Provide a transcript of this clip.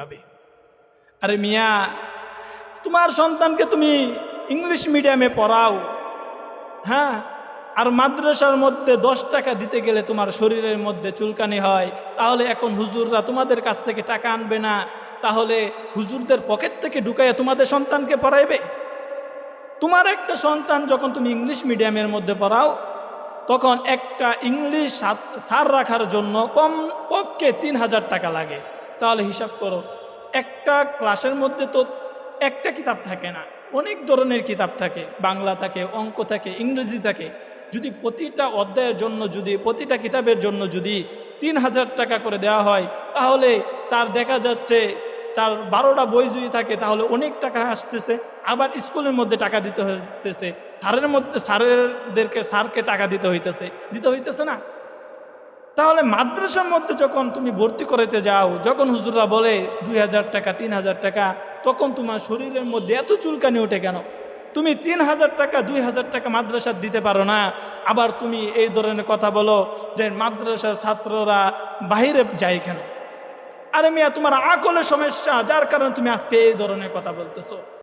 ভাবে আরে মিয়া, তোমার সন্তানকে তুমি ইংলিশ মিডিয়ামে পড়াও, হ্যাঁ, আর মাদ্রাসার মধ্যে 10 টাকা দিতে গেলে তোমার শরীরের মধ্যে চুলকানি হয়, তাহলে এখন হুজুররা তোমাদের কাছ থেকে টাকা আনবে না, তাহলে হুজুরদের পকেট থেকে ঢুকাইয়া তোমাদের সন্তানকে পড়াইবে? তোমার একটা সন্তান যখন তুমি ইংলিশ মিডিয়ামের মধ্যে পড়াও, তখন একটা ইংলিশ স্যার রাখার জন্য কমপক্ষে 3000 টাকা লাগে। তাহলে হিসাব করো, একটা ক্লাসের মধ্যে তো একটা কিতাব থাকে না, অনেক ধরনের কিতাব থাকে, বাংলা থাকে, অঙ্ক থাকে, ইংরেজি থাকে। যদি প্রতিটা অধ্যায়ের জন্য, যদি প্রতিটা কিতাবের জন্য যদি 3000 টাকা করে দেওয়া হয়, তাহলে তার দেখা যাচ্ছে তার 12টা বই যদি থাকে তাহলে অনেক টাকা আসতেছে। আবার স্কুলের মধ্যে টাকা দিতে হইতেছে, স্যারকে টাকা দিতে হইতেছে না? তাহলে মাদ্রাসার মধ্যে যখন তুমি ভর্তি করাতে যাও, যখন হুজুররা বলে 2000 টাকা 3000 টাকা, তখন তোমার শরীরের মধ্যে এত চুলকানি ওঠে কেন? তুমি 3000 টাকা 2000 টাকা মাদ্রাসা দিতে পারো না, আবার তুমি এই ধরনের কথা বলো যে মাদ্রাসার ছাত্ররা বাহিরে যায় কেন? আরে মিয়া, তোমার আকলের সমস্যা, যার কারণে তুমি আজকে এই ধরনের কথা বলতেছো।